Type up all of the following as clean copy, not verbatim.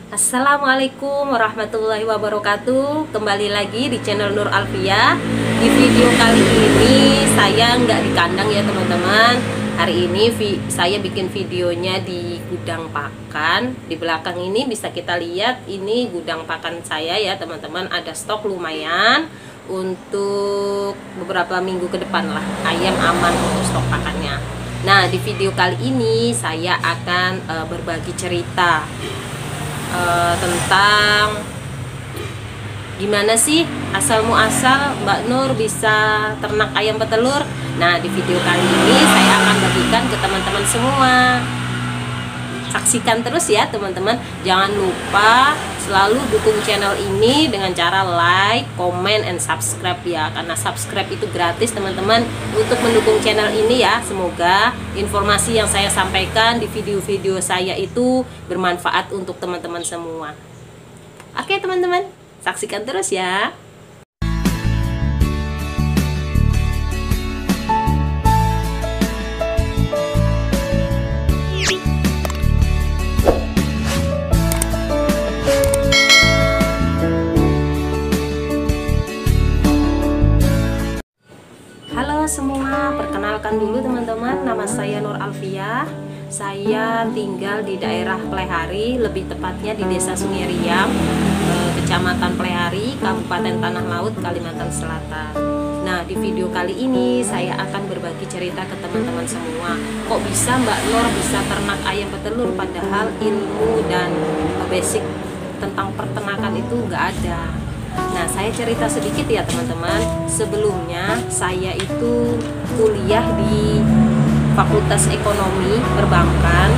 Assalamualaikum warahmatullahi wabarakatuh. Kembali lagi di channel Nur Alfia. Di video kali ini saya nggak di kandang ya teman-teman. Hari ini saya bikin videonya di gudang pakan. Di belakang ini bisa kita lihat, ini gudang pakan saya ya teman-teman. Ada stok lumayan untuk beberapa minggu ke depan lah. Ayam aman untuk stok pakannya. Nah, di video kali ini saya akan berbagi cerita tentang gimana sih asal muasal Mbak Nur bisa ternak ayam petelur. Nah, di video kali ini saya akan bagikan ke teman-teman semua. Saksikan terus ya teman-teman. Jangan lupa selalu dukung channel ini dengan cara like, comment, and subscribe ya. Karena subscribe itu gratis teman-teman untuk mendukung channel ini ya. Semoga informasi yang saya sampaikan di video-video saya itu bermanfaat untuk teman-teman semua. Oke teman-teman, saksikan terus ya. Halo semua, perkenalkan dulu teman-teman, nama saya Nur Alfia. Saya tinggal di daerah Plehari, lebih tepatnya di Desa Sungai Riam, Kecamatan Plehari, Kabupaten Tanah Laut, Kalimantan Selatan. Nah, di video kali ini saya akan berbagi cerita ke teman-teman semua. Kok bisa Mbak Nur bisa ternak ayam petelur padahal ilmu dan basic tentang peternakan itu nggak ada. Nah, saya cerita sedikit ya teman-teman. Sebelumnya saya itu kuliah di Fakultas Ekonomi Perbankan,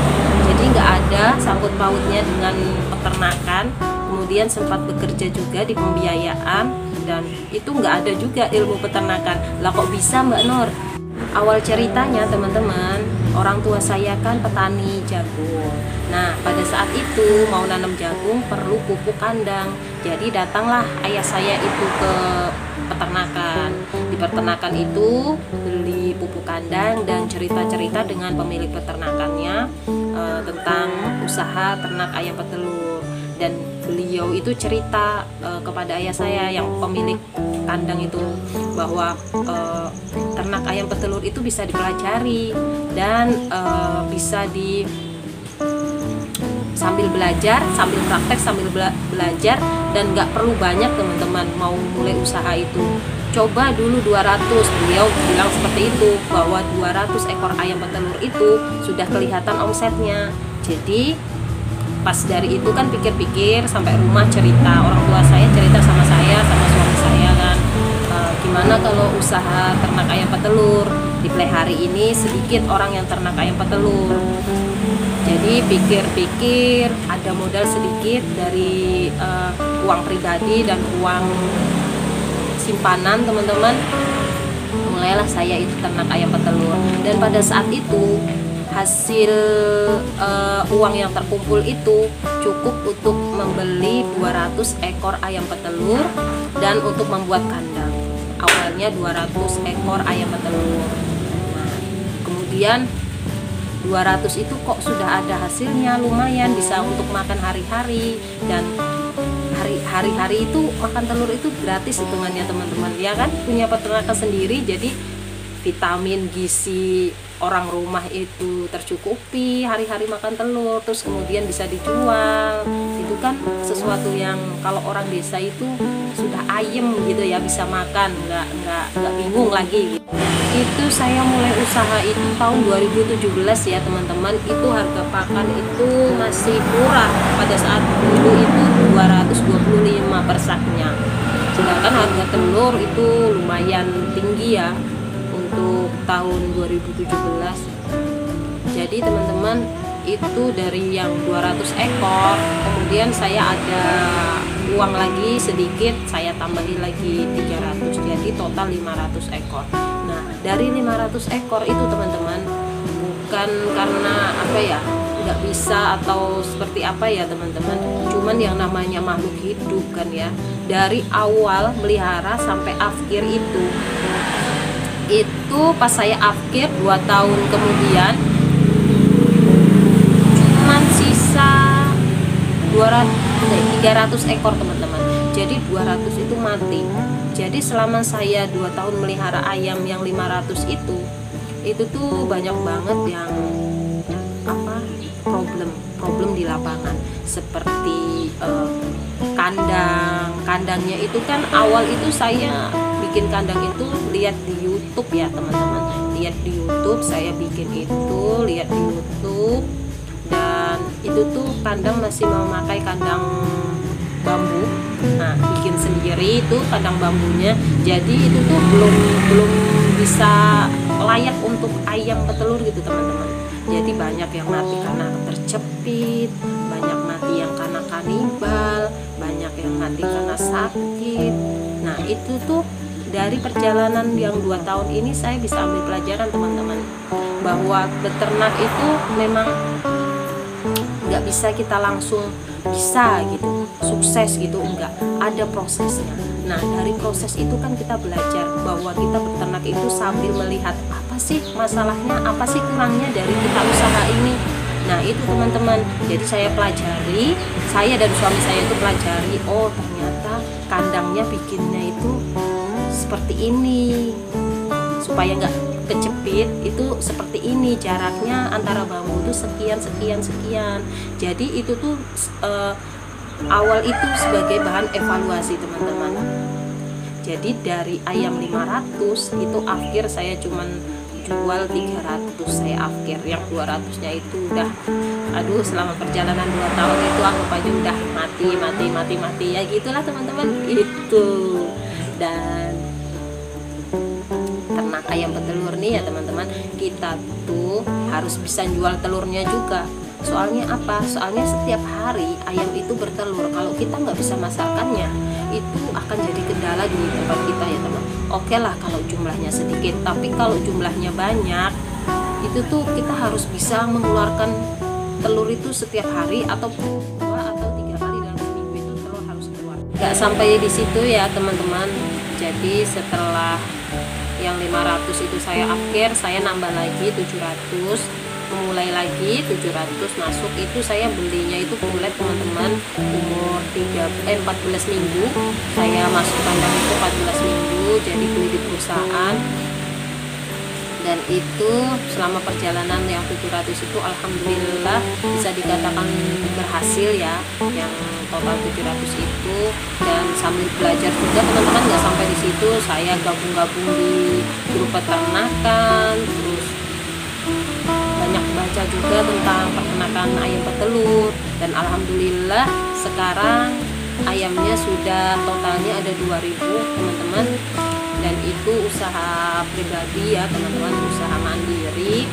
jadi nggak ada sangkut pautnya dengan peternakan. Kemudian sempat bekerja juga di pembiayaan, dan itu nggak ada juga ilmu peternakan. Lah kok bisa Mbak Nur? Awal ceritanya teman-teman, orang tua saya kan petani jagung. Nah, pada saat itu mau nanam jagung perlu pupuk kandang. Jadi datanglah ayah saya itu ke peternakan. Di peternakan itu beli pupuk kandang dan cerita-cerita dengan pemilik peternakannya tentang usaha ternak ayam petelur. Dan beliau itu cerita kepada ayah saya yang pemilik kandang itu bahwa ternak ayam petelur itu bisa dipelajari dan bisa sambil belajar, sambil praktek, sambil belajar, dan nggak perlu banyak teman-teman mau mulai usaha itu. Coba dulu 200, beliau bilang seperti itu, bahwa 200 ekor ayam petelur itu sudah kelihatan omsetnya. Jadi pas dari itu kan pikir-pikir sampai rumah cerita, orang tua saya cerita sama saya, sama suami saya kan, gimana kalau usaha ternak ayam petelur. Di Plehari ini sedikit orang yang ternak ayam petelur. Jadi pikir-pikir ada modal sedikit dari uang pribadi dan uang simpanan teman-teman. Mulailah saya itu ternak ayam petelur. Dan pada saat itu hasil uang yang terkumpul itu cukup untuk membeli 200 ekor ayam petelur dan untuk membuat kandang. Awalnya 200 ekor ayam petelur. Nah, kemudian 200 itu kok sudah ada hasilnya, lumayan bisa untuk makan hari-hari. Dan hari-hari itu makan telur itu gratis hitungannya teman-teman ya kan, punya peternakan sendiri, jadi vitamin gizi orang rumah itu tercukupi, hari-hari makan telur, terus kemudian bisa dijual. Itu kan sesuatu yang kalau orang desa itu sudah ayem gitu ya, bisa makan, nggak bingung lagi gitu. Itu saya mulai usaha itu tahun 2017 ya teman-teman. Itu harga pakan itu masih murah, pada saat dulu itu 225 per saknya. Sedangkan harga telur itu lumayan tinggi ya untuk tahun 2017. Jadi teman-teman, itu dari yang 200 ekor, kemudian saya ada uang lagi sedikit, saya tambahin lagi 300, jadi total 500 ekor. Nah, dari 500 ekor itu teman-teman, bukan karena apa ya, nggak bisa atau seperti apa ya teman-teman, cuman yang namanya makhluk hidup kan ya, dari awal melihara sampai akhir itu pas saya akhir 2 tahun kemudian cuman sisa 20 300 ekor teman-teman. Jadi 200 itu mati. Jadi selama saya 2 tahun melihara ayam yang 500 itu tuh banyak banget yang problem di lapangan, seperti kandangnya itu kan awal itu saya bikin kandang itu lihat di YouTube ya teman-teman, lihat di YouTube, saya bikin itu lihat di YouTube, dan itu tuh kandang masih memakai kandang bambu. Nah, bikin sendiri itu kandang bambunya, jadi itu tuh belum bisa layak untuk ayam petelur gitu teman-teman. Jadi banyak yang mati karena terjepit, banyak mati yang karena kanibal, banyak yang mati karena sakit. Nah itu tuh dari perjalanan yang 2 tahun ini saya bisa ambil pelajaran teman-teman, bahwa beternak itu memang nggak bisa kita langsung bisa gitu sukses gitu, enggak, ada prosesnya. Nah dari proses itu kan kita belajar bahwa kita beternak itu sambil melihat apa sih masalahnya, apa sih kurangnya dari kita usaha ini. Nah itu teman-teman, jadi saya pelajari, saya dan suami saya itu pelajari, oh ternyata kandangnya bikinnya itu seperti ini, supaya nggak kejepit itu seperti ini, jaraknya antara bambu itu sekian. Jadi itu tuh awal itu sebagai bahan evaluasi teman-teman. Jadi dari ayam 500 itu akhir saya cuman jual 300, saya akhir, yang 200 nya itu udah selama perjalanan 2 tahun itu anggap aja udah mati ya gitulah teman-teman itu. Dan ternak ayam petelur nih ya teman-teman, kita tuh harus bisa jual telurnya juga. Soalnya apa? Soalnya setiap hari ayam itu bertelur. Kalau kita nggak bisa masarkannya, itu akan jadi kendala di tempat kita ya teman. Oke lah kalau jumlahnya sedikit, tapi kalau jumlahnya banyak, itu tuh kita harus bisa mengeluarkan telur itu setiap hari, atau 2 atau 3 kali dalam seminggu itu telur harus keluar. Nggak sampai di situ ya teman-teman. Jadi setelah yang 500 itu saya akhir, saya nambah lagi 700, memulai lagi 700 masuk. Itu saya belinya itu bulat teman-teman, umur 14 minggu. Saya masuk kandang itu 14 minggu, jadi beli di perusahaan. Dan itu selama perjalanan yang 700 itu alhamdulillah bisa dikatakan berhasil ya, yang total 700 itu. Dan sambil belajar juga teman-teman, nggak sampai di situ, saya gabung di grup peternakan, terus banyak baca juga tentang peternakan ayam petelur. Dan alhamdulillah sekarang ayamnya sudah totalnya ada 2000 teman-teman. Dan itu usaha pribadi ya teman-teman, usaha mandiri.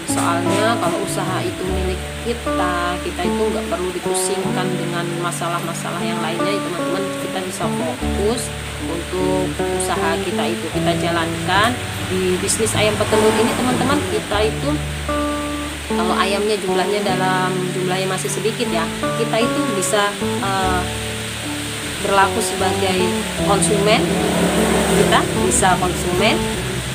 Soalnya kalau usaha itu milik kita itu nggak perlu dipusingkan dengan masalah-masalah yang lainnya ya teman-teman. Kita bisa fokus untuk usaha kita itu kita jalankan. Di bisnis ayam petelur ini teman-teman, kita itu kalau ayamnya jumlahnya masih sedikit ya, kita itu bisa berlaku sebagai konsumen,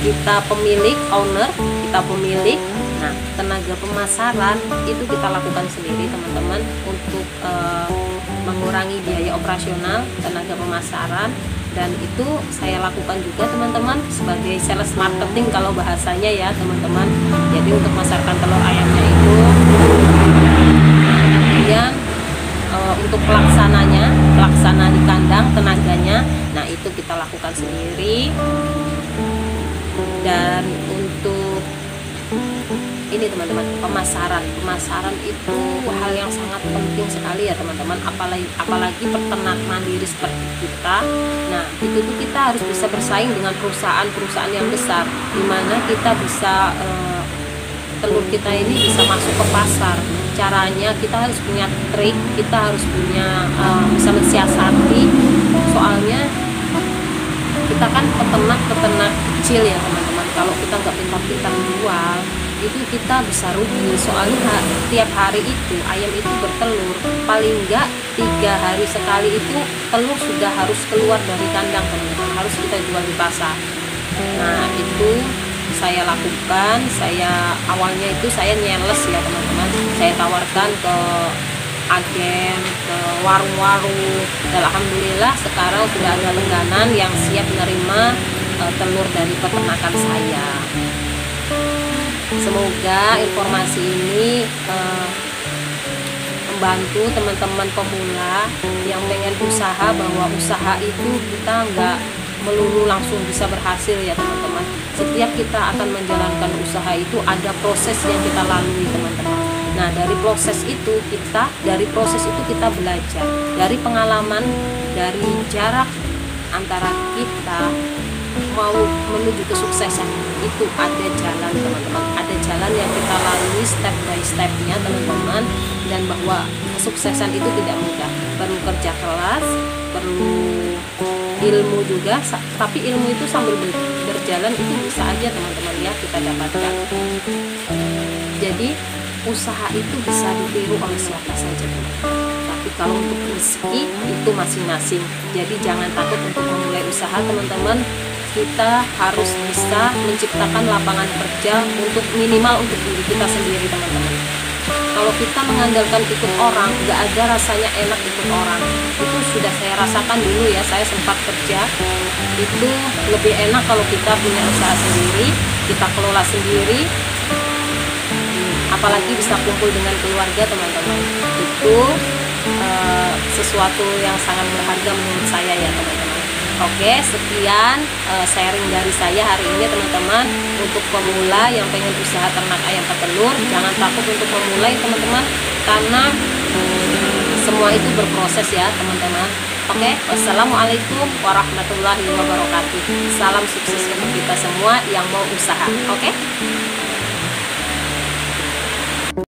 kita pemilik, owner, kita pemilik. Nah tenaga pemasaran itu kita lakukan sendiri teman-teman, untuk mengurangi biaya operasional tenaga pemasaran. Dan itu saya lakukan juga teman-teman sebagai sales marketing kalau bahasanya ya teman-teman. Jadi untuk memasarkan telur ayamnya itu, kemudian untuk pelaksana di kandang, tenaganya, nah itu kita lakukan sendiri. Dan untuk ini teman-teman, pemasaran itu hal yang sangat penting sekali ya teman-teman, apalagi peternak mandiri seperti kita. Nah itu tuh kita harus bisa bersaing dengan perusahaan yang besar, dimana kita bisa telur kita ini bisa masuk ke pasar. Caranya kita harus punya trik, kita harus punya bisa mensiasati. Soalnya kita kan peternak kecil ya teman-teman, kalau kita nggak pintar-pintar jual itu kita bisa rugi. Soalnya tiap hari itu ayam itu bertelur, paling enggak 3 hari sekali itu telur sudah harus keluar dari kandang teman-teman, harus kita jual di pasar. Nah itu saya lakukan. Awalnya itu saya nyeles ya teman-teman, saya tawarkan ke agen, warung-warung. Dan alhamdulillah sekarang sudah ada langganan yang siap menerima telur dari peternakan saya. Semoga informasi ini membantu teman-teman pemula yang pengen usaha, bahwa usaha itu kita nggak melulu langsung bisa berhasil ya teman-teman. Setiap kita akan menjalankan usaha itu ada proses yang kita lalui teman-teman. Nah dari proses itu kita belajar, dari pengalaman, dari jarak antara kita mau menuju kesuksesan itu ada jalan teman-teman, ada jalan yang kita lalui step by stepnya teman-teman. Dan bahwa kesuksesan itu tidak mudah, perlu kerja keras, perlu ilmu juga, tapi ilmu itu sambil berjalan itu bisa aja teman-teman ya kita dapatkan. Jadi usaha itu bisa ditiru oleh siapa saja teman-teman, tapi kalau untuk rezeki itu masing-masing. Jadi jangan takut untuk memulai usaha teman-teman. Kita harus bisa menciptakan lapangan kerja untuk minimal untuk diri kita sendiri teman-teman. Kalau kita mengandalkan ikut orang, nggak ada rasanya enak ikut orang. Itu sudah saya rasakan dulu ya, saya sempat kerja. Itu lebih enak kalau kita punya usaha sendiri, kita kelola sendiri, apalagi bisa kumpul dengan keluarga teman-teman. Itu sesuatu yang sangat berharga menurut saya ya teman-teman. Oke, sekian sharing dari saya hari ini teman-teman. Untuk pemula yang pengen usaha ternak ayam petelur, jangan takut untuk memulai teman-teman, karena semua itu berproses ya teman-teman. Oke, wassalamualaikum warahmatullahi wabarakatuh. Salam sukses untuk kita semua yang mau usaha. Oke.